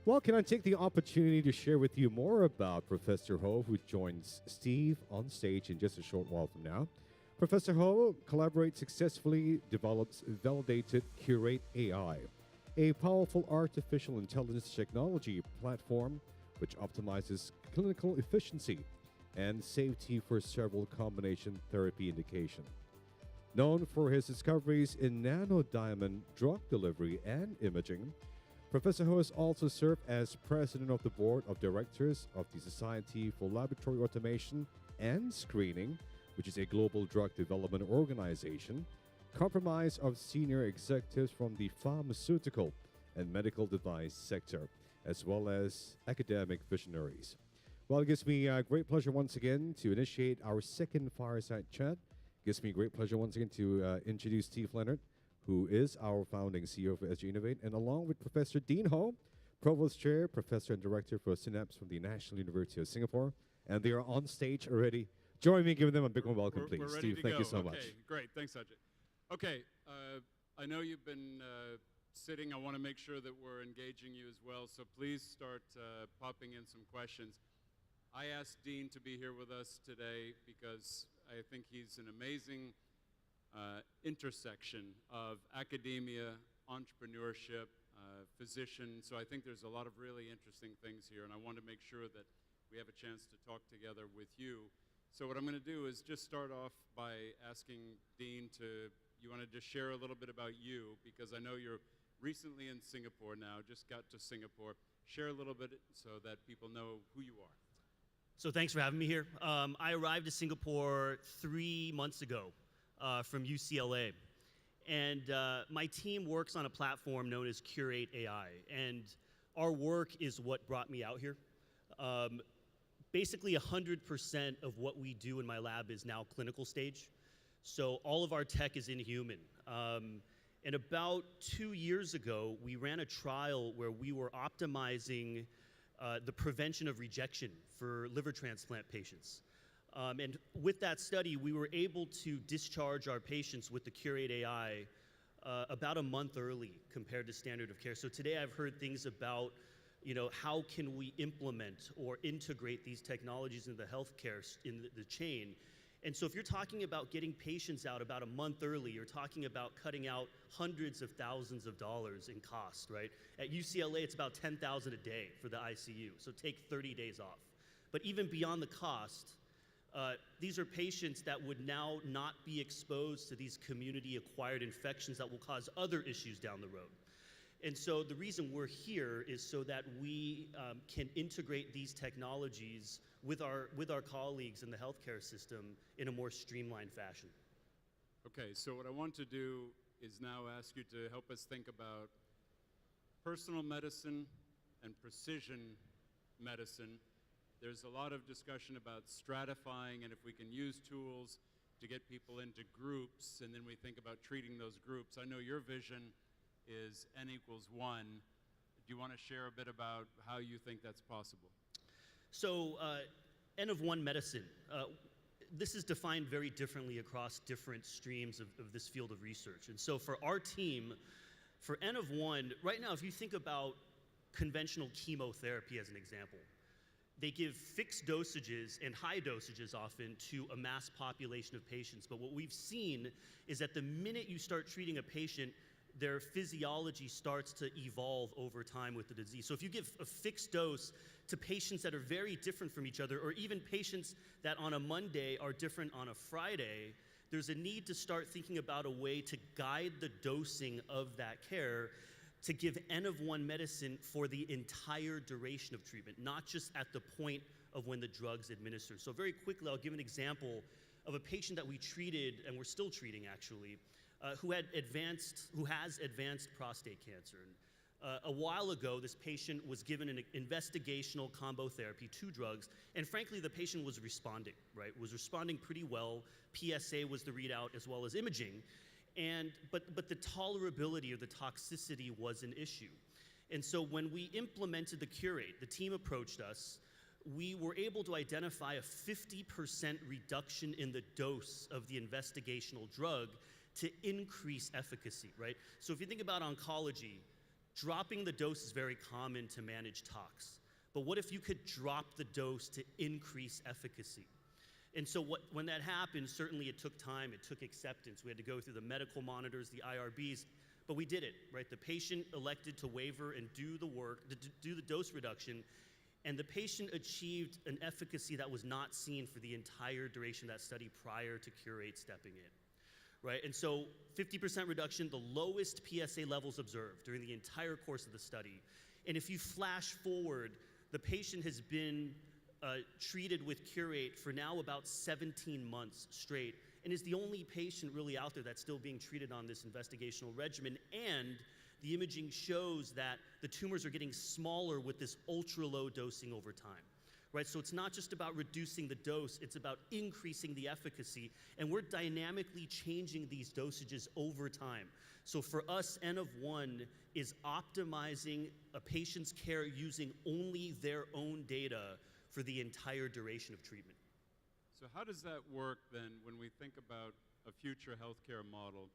Well, can I take the opportunity to share with you more about Professor Ho, who joins Steve on stage in just a short while from now? Professor Ho collaborates successfully, develops validated Curate AI, a powerful artificial intelligence technology platform which optimizes clinical efficiency and safety for several combination therapy indications. Known for his discoveries in nanodiamond drug delivery and imaging, Professor Ho has also served as president of the board of directors of the Society for Laboratory Automation and Screening, which is a global drug development organization, comprised of senior executives from the pharmaceutical and medical device sector, as well as academic visionaries. Well, it gives me great pleasure once again to initiate our second Fireside Chat. It gives me great pleasure once again to introduce Steve Leonard, who is our founding CEO for SGInnovate, and along with Professor Dean Ho, Provost Chair, Professor and Director for SINAPSE from the National University of Singapore. And they are on stage already. Join me in giving them a big warm welcome, please. We're ready Steve, to thank go. you so Okay, much. great. Thanks, Ajay. Okay, I know you've been sitting. I want to make sure that we're engaging you as well, so please start popping in some questions. I asked Dean to be here with us today because I think he's an amazing intersection of academia, entrepreneurship, physician. So I think there's a lot of really interesting things here, and I want to make sure that we have a chance to talk together with you. So what I'm going to do is just start off by asking Dean you want to just share a little bit about you, because I know you're recently in Singapore now, just got to Singapore. Share a little bit so that people know who you are. So thanks for having me here. I arrived to Singapore 3 months ago from UCLA. And my team works on a platform known as Curate AI. And our work is what brought me out here. Basically, 100% of what we do in my lab is now clinical stage. So all of our tech is inhuman. And about 2 years ago, we ran a trial where we were optimizing the prevention of rejection for liver transplant patients. And with that study, we were able to discharge our patients with the Curate AI about a month early compared to standard of care. So today I've heard things about, how can we implement or integrate these technologies into the healthcare in the chain. And so if you're talking about getting patients out about a month early, you're talking about cutting out hundreds of thousands of dollars in cost, right? At UCLA, it's about $10,000 a day for the ICU, so take 30 days off. But even beyond the cost, these are patients that would now not be exposed to these community-acquired infections that will cause other issues down the road. And so the reason we're here is so that we can integrate these technologies with our colleagues in the healthcare system in a more streamlined fashion. Okay, so what I want to do is now ask you to help us think about personal medicine and precision medicine. There's a lot of discussion about stratifying and if we can use tools to get people into groups, and then we think about treating those groups. I know your vision is N equals 1. Do you want to share a bit about how you think that's possible? So N of 1 medicine, this is defined very differently across different streams of this field of research. And so for our team, for N of 1, right now if you think about conventional chemotherapy as an example, they give fixed dosages and high dosages often to a mass population of patients. But what we've seen is that the minute you start treating a patient, their physiology starts to evolve over time with the disease. So if you give a fixed dose to patients that are very different from each other, or even patients that on a Monday are different on a Friday, there's a need to start thinking about a way to guide the dosing of that care to give N of 1 medicine for the entire duration of treatment, not just at the point of when the drug's administered. So very quickly, I'll give an example of a patient that we treated, and we're still treating actually, who has advanced prostate cancer. And, a while ago, this patient was given an investigational combo therapy, 2 drugs, and frankly, the patient was responding, right? Was responding pretty well. PSA was the readout as well as imaging. But the tolerability or the toxicity was an issue. And so when we implemented the Curate, the team approached us, we were able to identify a 50% reduction in the dose of the investigational drug to increase efficacy, right? So if you think about oncology, dropping the dose is very common to manage tox. But what if you could drop the dose to increase efficacy? And so when that happened, certainly it took time, it took acceptance. We had to go through the medical monitors, the IRBs, but we did it, right? The patient elected to waiver and do the work, to do the dose reduction, and the patient achieved an efficacy that was not seen for the entire duration of that study prior to Curate stepping in, right? And so 50% reduction, the lowest PSA levels observed during the entire course of the study. And if you flash forward, the patient has been treated with Curate for now about 17 months straight, and is the only patient really out there that's still being treated on this investigational regimen, and the imaging shows that the tumors are getting smaller with this ultra-low dosing over time, right? So it's not just about reducing the dose, it's about increasing the efficacy, and we're dynamically changing these dosages over time. So for us, N of 1 is optimizing a patient's care using only their own data for the entire duration of treatment. So how does that work then when we think about a future healthcare model?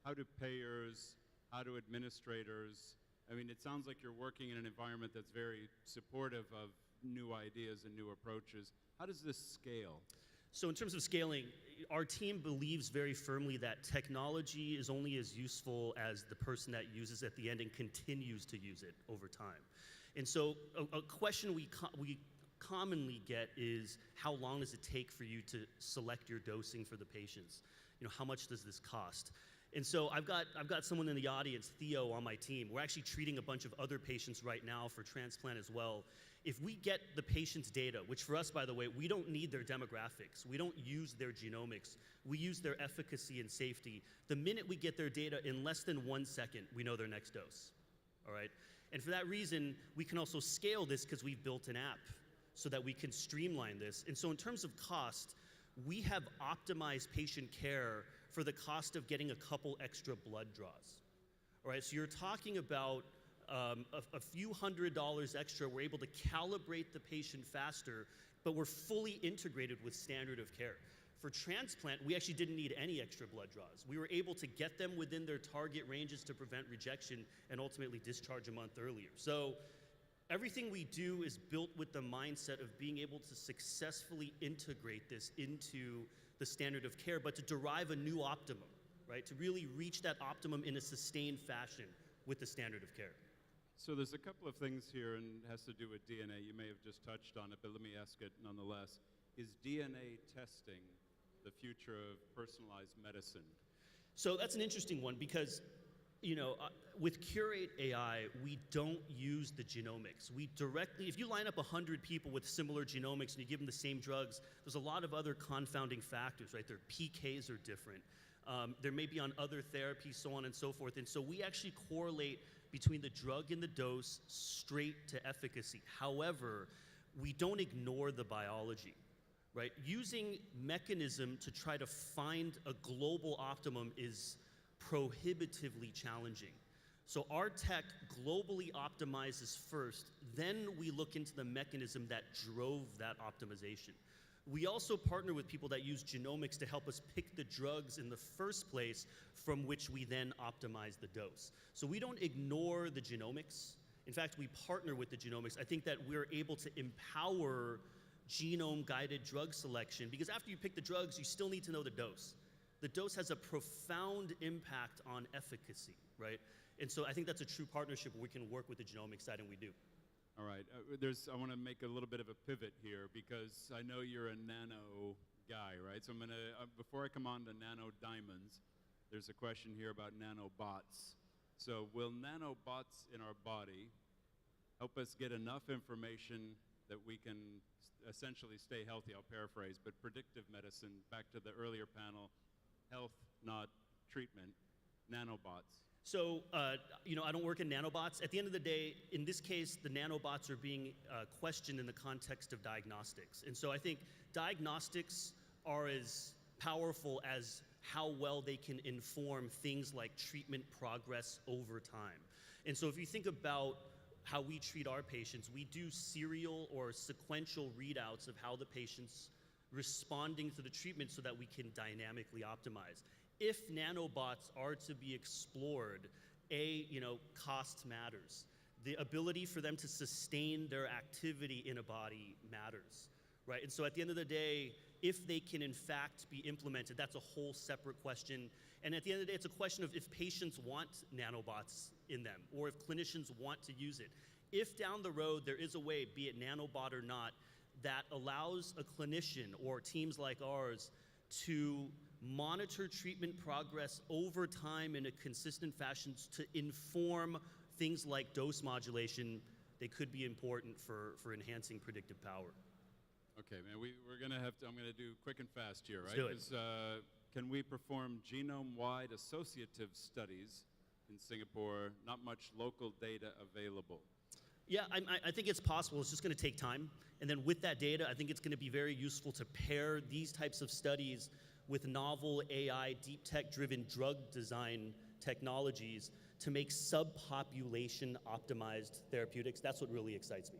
How do payers, how do administrators, I mean, it sounds like you're working in an environment that's very supportive of new ideas and new approaches. How does this scale? So in terms of scaling, our team believes very firmly that technology is only as useful as the person that uses it at the end and continues to use it over time. And so a question we commonly get is, how long does it take for you to select your dosing for the patients? You know, how much does this cost? And so I've got someone in the audience, Theo, on my team. We're actually treating a bunch of other patients right now for transplant as well. If we get the patient's data, which for us, by the way, we don't need their demographics, we don't use their genomics, we use their efficacy and safety. The minute we get their data, in less than 1 second, we know their next dose, all right? And for that reason, we can also scale this because we've built an app so that we can streamline this. And so in terms of cost, we have optimized patient care for the cost of getting a couple extra blood draws. All right, so you're talking about a few $100s extra. We're able to calibrate the patient faster, but we're fully integrated with standard of care. For transplant, we actually didn't need any extra blood draws. We were able to get them within their target ranges to prevent rejection and ultimately discharge a month earlier. So everything we do is built with the mindset of being able to successfully integrate this into the standard of care, but to derive a new optimum, right? To really reach that optimum in a sustained fashion with the standard of care. So there's a couple of things here, and it has to do with DNA. You may have just touched on it, but let me ask it nonetheless. Is DNA testing the future of personalized medicine? So that's an interesting one because, you know, with Curate AI, we don't use the genomics. We directly, if you line up 100 people with similar genomics and you give them the same drugs, there's a lot of other confounding factors, right? Their PKs are different. There may be on other therapies, so on and so forth. And so we actually correlate between the drug and the dose straight to efficacy. However, we don't ignore the biology, right? Using mechanism to try to find a global optimum is prohibitively challenging. So our tech globally optimizes first, then we look into the mechanism that drove that optimization. We also partner with people that use genomics to help us pick the drugs in the first place from which we then optimize the dose. So we don't ignore the genomics. In fact, we partner with the genomics. I think that we're able to empower genome-guided drug selection because after you pick the drugs, you still need to know the dose. The dose has a profound impact on efficacy, right? And so I think that's a true partnership where we can work with the genomic side, and we do. All right, I want to make a little bit of a pivot here because I know you're a nano guy, right? So I'm gonna, before I come on to nano diamonds, there's a question here about nanobots. So will nanobots in our body help us get enough information that we can essentially stay healthy? I'll paraphrase, but predictive medicine, back to the earlier panel, health, not treatment, nanobots. So, you know, I don't work in nanobots. At the end of the day, in this case, the nanobots are being questioned in the context of diagnostics. And so I think diagnostics are as powerful as how well they can inform things like treatment progress over time. And so if you think about how we treat our patients, we do serial or sequential readouts of how the patient's responding to the treatment so that we can dynamically optimize. If nanobots are to be explored, Cost matters. The ability for them to sustain their activity in a body matters, right? And so at the end of the day, if they can in fact be implemented, that's a whole separate question. And at the end of the day, it's a question of if patients want nanobots in them, or if clinicians want to use it. If down the road there is a way, be it nanobot or not, that allows a clinician or teams like ours to monitor treatment progress over time in a consistent fashion to inform things like dose modulation, they could be important for enhancing predictive power. Okay, man, we're gonna have to, I'm gonna do quick and fast here, right? Let's do it. Can we perform genome-wide associative studies in Singapore? Not much local data available. Yeah, I think it's possible. It's just going to take time. And then with that data, I think it's going to be very useful to pair these types of studies with novel AI, deep tech-driven drug design technologies to make subpopulation optimized therapeutics. That's what really excites me.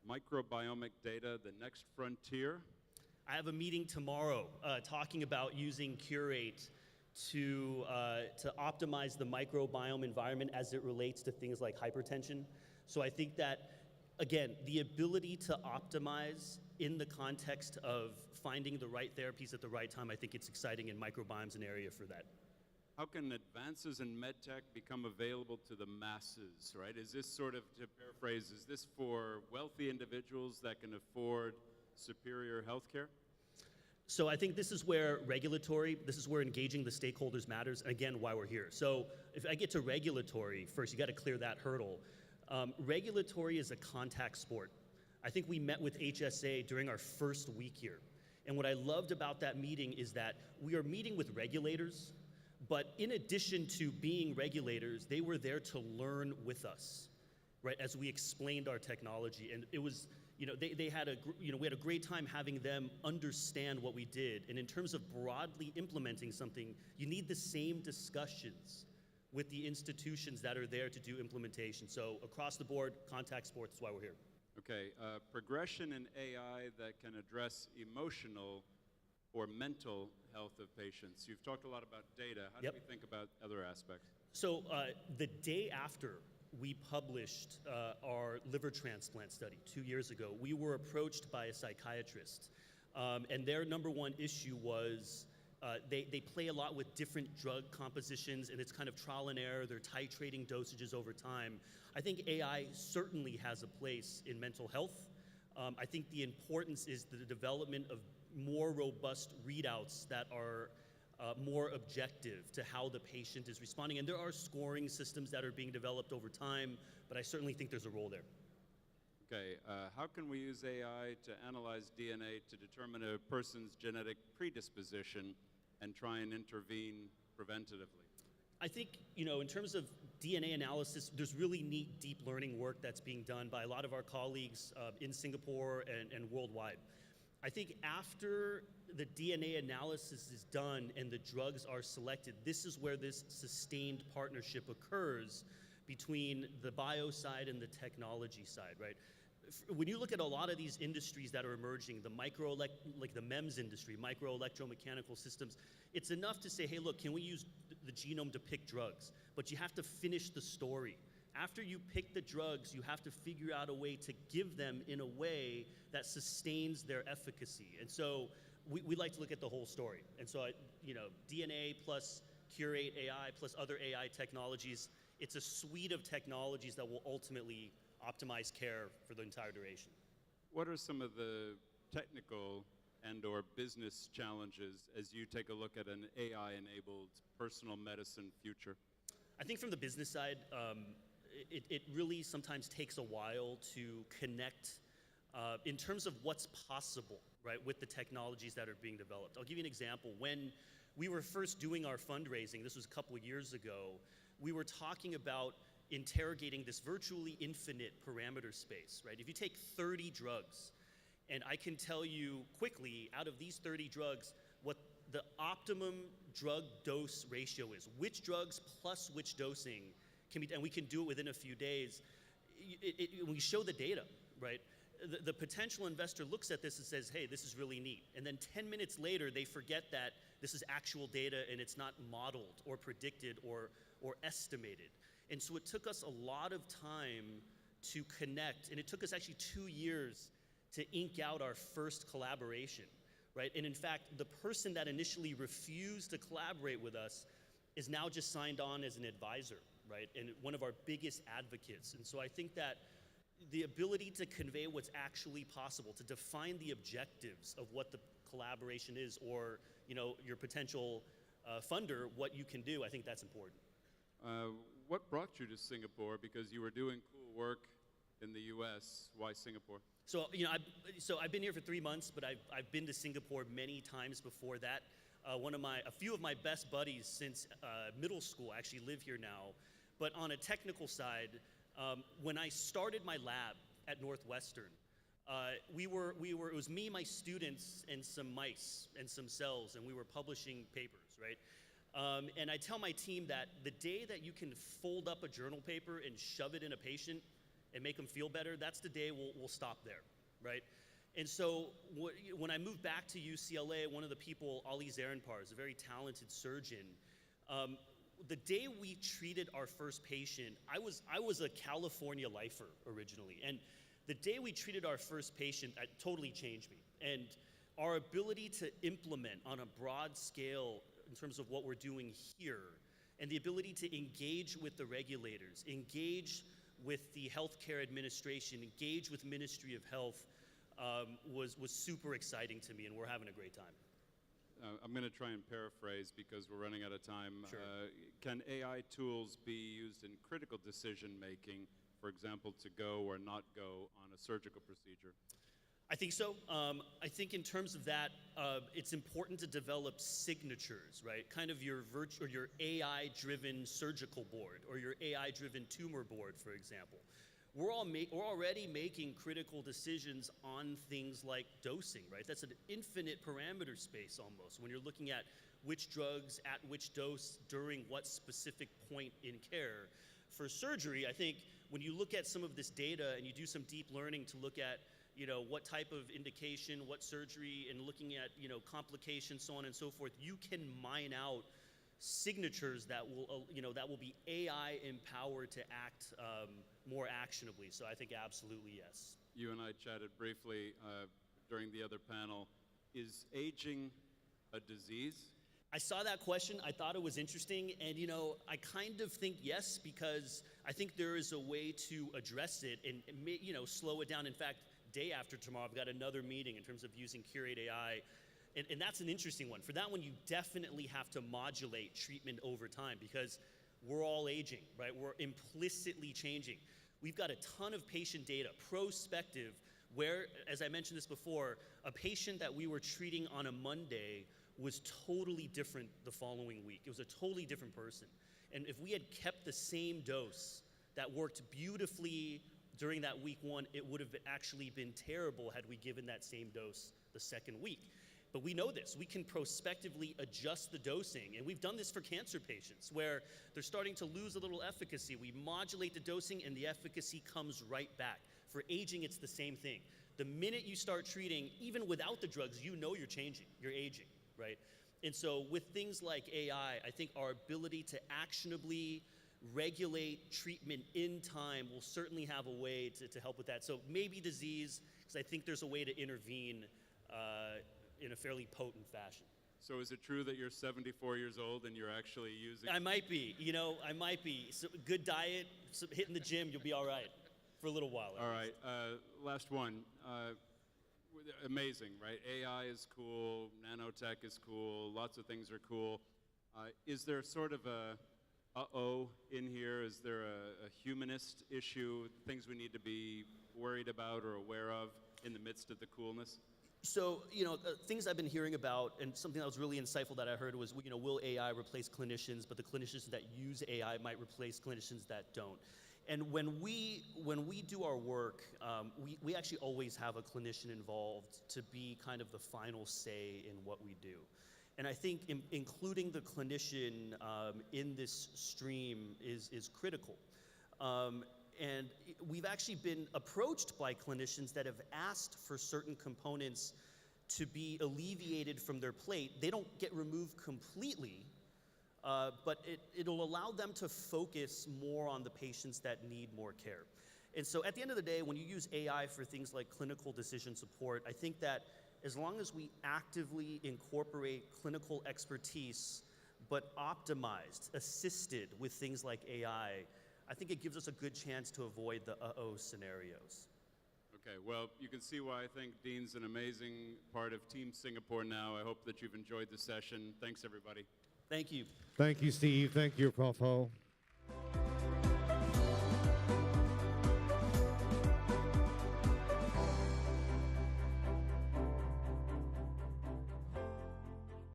Microbiomic data, the next frontier. I have a meeting tomorrow talking about using Curate to optimize the microbiome environment as it relates to things like hypertension. So I think that, again, the ability to optimize in the context of finding the right therapies at the right time, I think it's exciting, and microbiome's an area for that. How can advances in medtech become available to the masses, right? Is this sort of, to paraphrase, is this for wealthy individuals that can afford superior healthcare? So I think this is where engaging the stakeholders matters, and again, why we're here. So if I get to regulatory, first you got to clear that hurdle. Regulatory is a contact sport. I think we met with HSA during our first week here. And what I loved about that meeting is that we are meeting with regulators, but in addition to being regulators, they were there to learn with us, right, as we explained our technology. And it was, we had a great time having them understand what we did. And in terms of broadly implementing something, you need the same discussions with the institutions that are there to do implementation. So across the board, contact sports is why we're here. Okay, progression in AI that can address emotional or mental health of patients. You've talked a lot about data. How do we think about other aspects? So the day after we published our liver transplant study 2 years ago, we were approached by a psychiatrist. And their number one issue was they play a lot with different drug compositions, and it's kind of trial and error. They're titrating dosages over time. I think AI certainly has a place in mental health. I think the importance is the development of more robust readouts that are more objective to how the patient is responding. And there are scoring systems that are being developed over time, but I certainly think there's a role there. Okay, how can we use AI to analyze DNA to determine a person's genetic predisposition and try and intervene preventatively? I think, in terms of DNA analysis, there's really neat deep learning work that's being done by a lot of our colleagues in Singapore and worldwide. I think after the DNA analysis is done and the drugs are selected, this is where this sustained partnership occurs between the bio side and the technology side, right? When you look at a lot of these industries that are emerging, like the MEMS industry, microelectromechanical systems, it's enough to say, hey, look, can we use the genome to pick drugs? But you have to finish the story. After you pick the drugs, you have to figure out a way to give them in a way that sustains their efficacy. And so we like to look at the whole story. And so, DNA plus Curate AI plus other AI technologies, it's a suite of technologies that will ultimately optimize care for the entire duration. What are some of the technical and or business challenges as you take a look at an AI-enabled personal medicine future? I think from the business side, it really sometimes takes a while to connect in terms of what's possible, right, with the technologies that are being developed. I'll give you an example. When we were first doing our fundraising, this was a couple of years ago, we were talking about interrogating this virtually infinite parameter space, right? If you take 30 drugs, and I can tell you quickly, out of these 30 drugs, what the optimum drug dose ratio is, which drugs plus which dosing can be, and we can do it within a few days. We show the data, right? the potential investor looks at this and says, hey, this is really neat. And then 10 minutes later, they forget that this is actual data and it's not modeled or predicted or estimated. And so it took us a lot of time to connect, and it took us actually 2 years to ink out our first collaboration, right? And in fact, the person that initially refused to collaborate with us is now just signed on as an advisor, right? And one of our biggest advocates. And so I think that the ability to convey what's actually possible, to define the objectives of what the collaboration is, or your potential funder, what you can do, I think that's important. What brought you to Singapore? Because you were doing cool work in the U.S. Why Singapore? So I've been here for 3 months, but I've been to Singapore many times before that. A few of my best buddies since middle school actually live here now. But on a technical side, when I started my lab at Northwestern, it was me, my students, and some mice and some cells, and we were publishing papers, right? And I tell my team that the day that you can fold up a journal paper and shove it in a patient and make them feel better, that's the day we'll stop there, right? And so when I moved back to UCLA, one of the people, Ali Zarenpar, is a very talented surgeon. The day we treated our first patient, I was a California lifer originally, and the day we treated our first patient, that totally changed me. And our ability to implement on a broad scale in terms of what we're doing here, and the ability to engage with the regulators, engage with the healthcare administration, engage with Ministry of Health, was super exciting to me, and we're having a great time. I'm going to try and paraphrase because we're running out of time. Sure. Can AI tools be used in critical decision making, for example, to go or not go on a surgical procedure? I think so. I think in terms of that, it's important to develop signatures, right? Kind of your AI-driven surgical board or your AI-driven tumor board, for example. We're already making critical decisions on things like dosing, right? That's an infinite parameter space almost when you're looking at which drugs at which dose during what specific point in care. For surgery, I think when you look at some of this data and you do some deep learning to look at what type of indication, what surgery, and looking at complications, so on and so forth, you can mine out signatures that will be AI empowered to act more actionably. So I think absolutely yes. You and I chatted briefly during the other panel. Is aging a disease? I saw that question. I thought it was interesting, and I kind of think yes, because I think there is a way to address it and slow it down. In fact, day after tomorrow, I've got another meeting in terms of using Curate AI. And that's an interesting one. For that one, you definitely have to modulate treatment over time because we're all aging, right? We're implicitly changing. We've got a ton of patient data, prospective, where, as I mentioned this before, a patient that we were treating on a Monday was totally different the following week. It was a totally different person. And if we had kept the same dose that worked beautifully during that week one, it would have actually been terrible had we given that same dose the second week. But we know this. We can prospectively adjust the dosing. And we've done this for cancer patients where they're starting to lose a little efficacy. We modulate the dosing and the efficacy comes right back. For aging, it's the same thing. The minute you start treating, even without the drugs, you're changing, you're aging, right? And so with things like AI, I think our ability to actionably regulate treatment in time will certainly have a way to help with that. So maybe disease, because I think there's a way to intervene in a fairly potent fashion. So is it true that you're 74 years old and you're actually using... I might be, I might be. So good diet, hitting the gym, you'll be all right for a little while. All right, last one. Amazing, right? AI is cool, nanotech is cool, lots of things are cool. Is there sort of a uh-oh in here? Is there a humanist issue, things we need to be worried about or aware of in the midst of the coolness? So, things I've been hearing about, and something that was really insightful that I heard was, will AI replace clinicians, but the clinicians that use AI might replace clinicians that don't. And when we do our work, we actually always have a clinician involved to be kind of the final say in what we do. And I think including the clinician in this stream is critical. And we've actually been approached by clinicians that have asked for certain components to be alleviated from their plate. They don't get removed completely, but it'll allow them to focus more on the patients that need more care. And so at the end of the day, when you use AI for things like clinical decision support, I think that as long as we actively incorporate clinical expertise, but optimized, assisted with things like AI, I think it gives us a good chance to avoid the uh-oh scenarios. Okay, well, you can see why I think Dean's an amazing part of Team Singapore now. I hope that you've enjoyed the session. Thanks, everybody. Thank you. Thank you, Steve. Thank you, Prof. Ho.